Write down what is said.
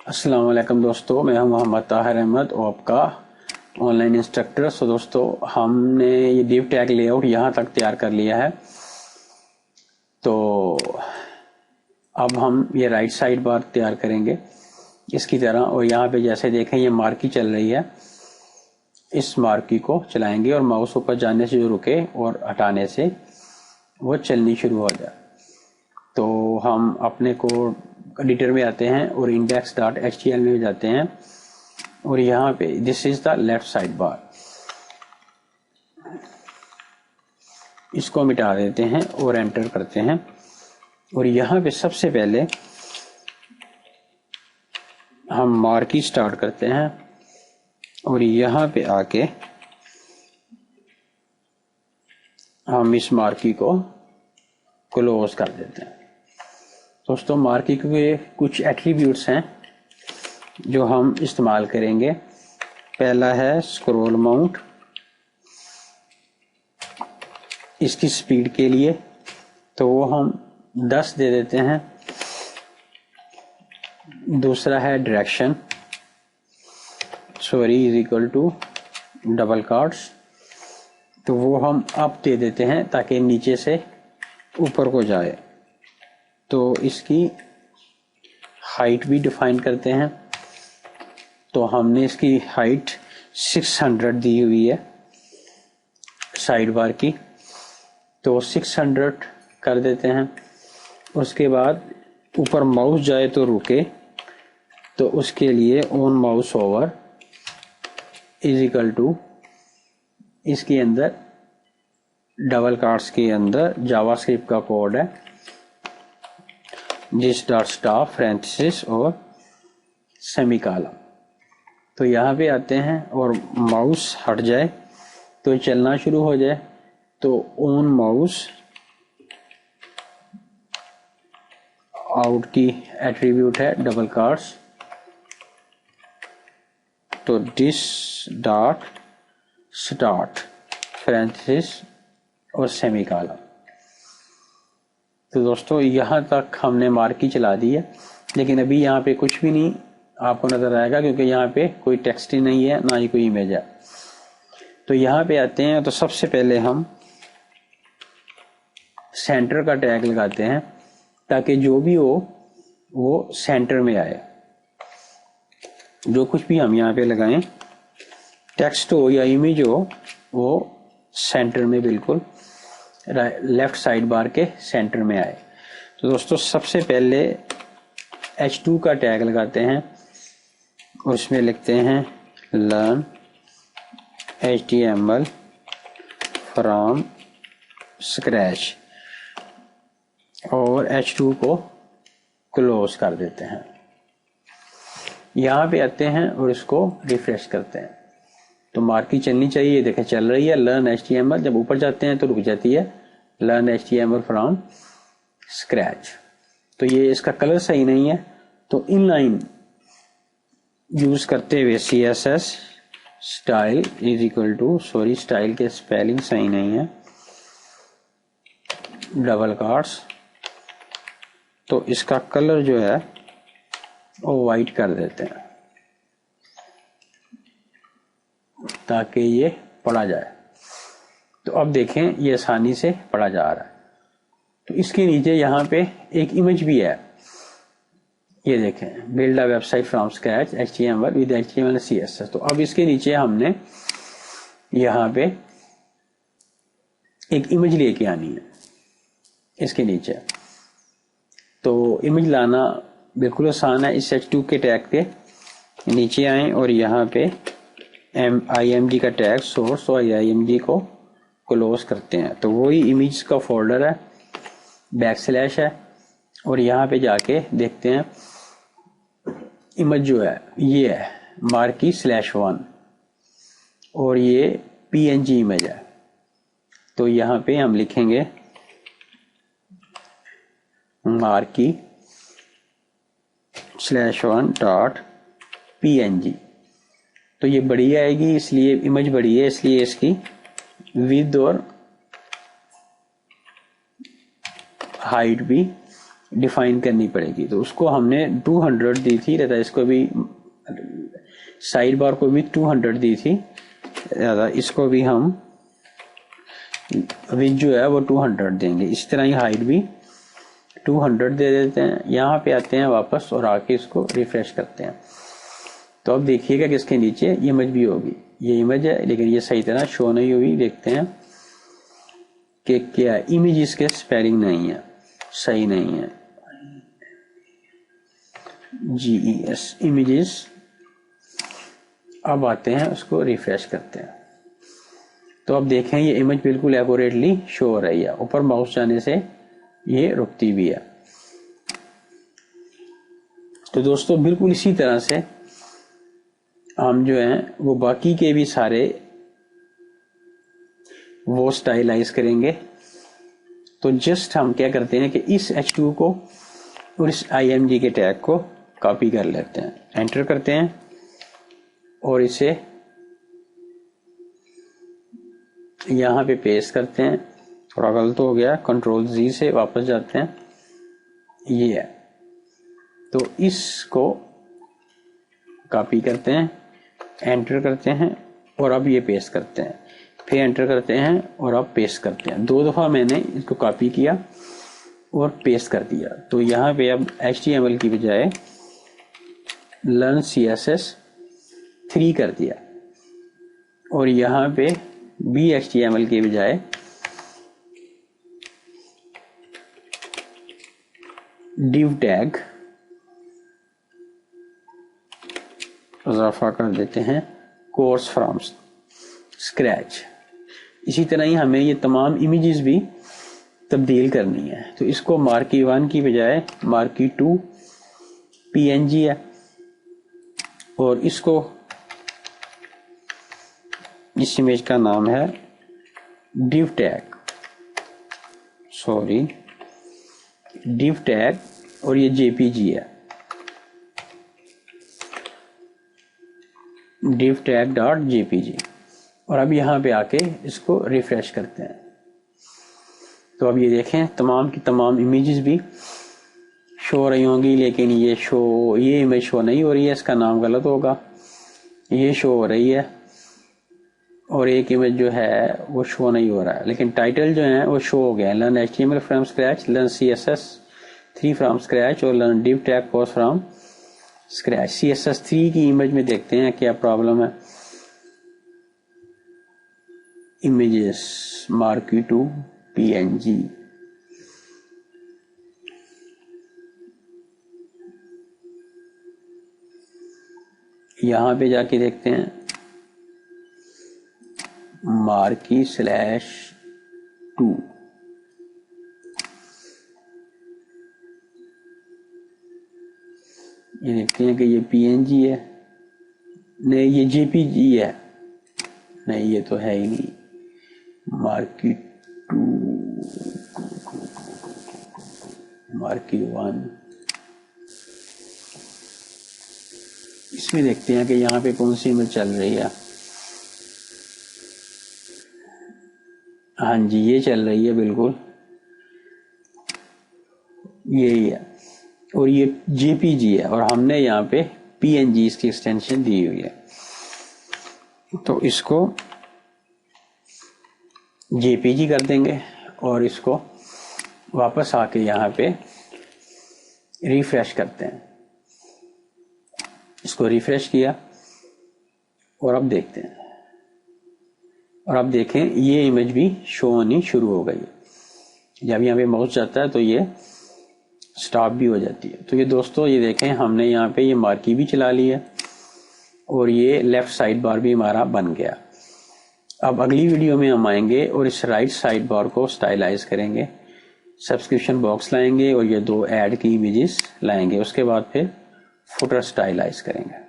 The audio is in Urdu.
السلام علیکم دوستو، میں ہوں محمد طاہر احمد اور آپ کا آن لائن انسٹرکٹر۔ دوستو ہم نے یہ ڈیو ٹیگ لے آؤٹ یہاں تک تیار کر لیا ہے، تو اب ہم یہ رائٹ سائڈ بار تیار کریں گے اس کی طرح، اور یہاں پہ جیسے دیکھیں یہ مارکی چل رہی ہے، اس مارکی کو چلائیں گے اور ماؤس اوپر جانے سے جو رکے اور ہٹانے سے وہ چلنی شروع ہو جائے۔ تو ہم اپنے کوڈ ایڈیٹر میں آتے ہیں اور index.html میں جاتے ہیں اور یہاں پہ دس از دا لیفٹ سائڈ بار، اس کو مٹا دیتے ہیں اور انٹر کرتے ہیں، اور یہاں پہ سب سے پہلے ہم مارکی سٹارٹ کرتے ہیں اور یہاں پہ آ کے ہم اس مارکی کو کلوز کر دیتے ہیں۔ دوستوں مارکی کے کچھ ایٹریبیوٹس ہیں جو ہم استعمال کریں گے۔ پہلا ہے اسکرول ماؤنٹ، اس کی سپیڈ کے لیے تو وہ ہم 10 دے دیتے ہیں۔ دوسرا ہے direction, sorry is equal to double quotes, تو وہ ہم اپ دے دیتے ہیں تاکہ نیچے سے اوپر کو جائے۔ تو اس کی ہائٹ بھی ڈیفائن کرتے ہیں، تو ہم نے اس کی ہائٹ 600 دی ہوئی ہے سائڈ بار کی، تو 600 کر دیتے ہیں۔ اس کے بعد اوپر ماؤس جائے تو رکے، تو اس کے لیے on mouse over is equal to, اس کے اندر ڈبل کارٹس کے اندر جاوا اسکرپٹ کا کوڈ ہے، جس ڈاٹ اسٹاف فرینتھسس اور سیمی کالم۔ تو یہاں پہ آتے ہیں اور ماؤس ہٹ جائے تو چلنا شروع ہو جائے، تو اون ماؤس آؤٹ کی ایٹریبیوٹ ہے ڈبل کارٹس، تو ڈس ڈاٹ اسٹارٹ فرینتھسس اور سیمی کالم۔ تو دوستو یہاں تک ہم نے مارکی چلا دی ہے، لیکن ابھی یہاں پہ کچھ بھی نہیں آپ کو نظر آئے گا کیونکہ یہاں پہ کوئی ٹیکسٹ ہی نہیں ہے، نہ ہی کوئی امیج ہے۔ تو یہاں پہ آتے ہیں تو سب سے پہلے ہم سینٹر کا ٹیگ لگاتے ہیں تاکہ جو بھی ہو وہ سینٹر میں آئے۔ جو کچھ بھی ہم یہاں پہ لگائیں، ٹیکسٹ ہو یا امیج ہو، وہ سینٹر میں بالکل لیفٹ سائڈ بار کے سینٹر میں آئے۔ تو دوستو سب سے پہلے H2 کا ٹیگ لگاتے ہیں اور اس میں لکھتے ہیں learn HTML from scratch اور H2 کو کلوز کر دیتے ہیں۔ یہاں پہ آتے ہیں اور اس کو ریفریش کرتے ہیں تو مارکی چلنی چاہیے، دیکھیں چل رہی ہے learn HTML، جب اوپر جاتے ہیں تو رک جاتی ہے learn HTML from scratch۔ تو یہ اس کا کلر صحیح نہیں ہے، تو ان لائن یوز کرتے ہوئے CSS style is equal to, sorry style کے اسپیلنگ صحیح نہیں ہے، ڈبل کارٹس، تو اس کا کلر جو ہے وہ وائٹ کر دیتے ہیں تاکہ یہ پڑھا جائے۔ تو اب دیکھیں یہ آسانی سے پڑھا جا رہا ہے۔ تو اس کے نیچے یہاں پہ ایک امیج بھی ہے، یہ دیکھیں build a website from scratch HTML with HTML and CSS۔ تو اب اس کے نیچے ہم نے یہاں پہ ایک امیج لے کے آنی ہے اس کے نیچے۔ تو امیج لانا بالکل آسان ہے، اس H2 کے ٹیگ کے نیچے آئیں اور یہاں پہ IMG کا ٹیگ سورس اور IMG کو کلوز کرتے ہیں، تو وہی امیج کا فولڈر ہے، / ہے، اور یہاں پہ جا کے دیکھتے ہیں امیج جو ہے یہ ہے مارکی /1 اور یہ PNG امیج ہے۔ تو یہاں پہ ہم لکھیں گے مارکی /1 ڈاٹ PNG۔ تو یہ بڑی آئے گی، اس لیے امیج بڑی ہے، اس لیے اس کی width اور ہائٹ بھی ڈیفائن کرنی پڑے گی. تو اس کو ہم نے 200 دی تھی, رہتا اس کو بھی سائڈ بار کو بھی 200 دی تھی, اس کو بھی ہم وچ جو ہے وہ 200 دیں گے. اس طرح ہی ہائٹ بھی 200 دے دیتے ہیں. یہاں پہ آتے ہیں واپس اور آ کے اس کو ریفریش کرتے ہیں. تو اب دیکھیے گا کہ اس کے نیچے امیج بھی ہوگی. یہ امیج ہے لیکن یہ صحیح طرح شو نہیں ہوئی. دیکھتے ہیں کہ کیا امیجز کے سپیلنگ نہیں ہے, صحیح نہیں ہے. GES images. اب آتے ہیں اس کو ریفریش کرتے ہیں. تو اب دیکھیں یہ امیج بالکل ایکوریٹلی شو ہو رہی ہے. اوپر ماؤس جانے سے یہ رکتی بھی ہے. تو دوستو بالکل اسی طرح سے ہم جو ہیں وہ باقی کے بھی سارے وہ سٹائلائز کریں گے. تو جسٹ ہم کیا کرتے ہیں کہ اس H2 کو اور اس IMG کے ٹیگ کو کاپی کر لیتے ہیں, انٹر کرتے ہیں اور اسے یہاں پہ پیسٹ کرتے ہیں. تھوڑا غلط ہو گیا, کنٹرول Z سے واپس جاتے ہیں. یہ ہے, تو اس کو کاپی کرتے ہیں, انٹر کرتے ہیں اور اب یہ پیسٹ کرتے ہیں. پھر انٹر کرتے ہیں اور اب پیسٹ کرتے ہیں. 2 دفعہ میں نے اس کو کاپی کیا اور پیسٹ کر دیا. تو یہاں پہ اب HTML کی بجائے learn CSS 3 کر دیا, اور یہاں پہ بھی HTML کی بجائے div tag اضافہ کر دیتے ہیں course from scratch. اسی طرح ہی ہمیں یہ تمام امیجز بھی تبدیل کرنی ہے. تو اس کو marquee 1 کی بجائے marquee 2 PNG ہے, اور اس کو اس امیج کا نام ہے div tag, div tag, اور یہ JPG ہے, div tag.jpg. اور اب یہاں پہ آ کے اس کو ریفریش کرتے ہیں. تو اب یہ دیکھیں تمام کی تمام امیجز بھی شو ہو رہی ہوں گی, لیکن یہ امیج شو نہیں ہو رہی ہے, اس کا نام غلط ہوگا. یہ شو ہو رہی ہے اور ایک امیج جو ہے وہ شو نہیں ہو رہا ہے, لیکن ٹائٹل جو ہیں وہ شو ہو گئے ہیں. learn HTML from scratch, learn CSS 3 from scratch اور learn div tag course from scratch. CSS 3 کی امیج میں دیکھتے ہیں کیا پرابلم ہے. images marquee 2 PNG. یہاں پہ جا کے دیکھتے ہیں marquee/2. یہ دیکھتے ہیں کہ یہ PNG ہے, نہیں یہ JPG ہے, نہیں یہ تو ہے ہی نہیں. marquee 2 marquee 1. اس میں دیکھتے ہیں کہ یہاں پہ کون سی امیج چل رہی ہے. ہاں جی یہ چل رہی ہے بالکل, یہی ہے, اور یہ JPG ہے, اور ہم نے یہاں پہ PNG اس کی ایکسٹینشن دی ہوئی ہے. تو اس کو JPG کر دیں گے اور اس کو واپس آ کے یہاں پہ ریفریش کرتے ہیں. اس کو ریفریش کیا اور اب دیکھتے ہیں, اور اب دیکھیں یہ امیج بھی شو ہونی شروع ہو گئی. جب یہاں پہ ماؤس جاتا ہے تو یہ سٹاپ بھی ہو جاتی ہے. تو یہ دوستو یہ دیکھیں ہم نے یہاں پہ یہ مارکی بھی چلا لی ہے اور یہ لیفٹ سائڈ بار بھی ہمارا بن گیا. اب اگلی ویڈیو میں ہم آئیں گے اور اس رائٹ سائڈ بار کو سٹائلائز کریں گے, سبسکرپشن باکس لائیں گے اور یہ 2 ایڈ کی امیجز لائیں گے. اس کے بعد پھر فوٹر سٹائلائز کریں گے.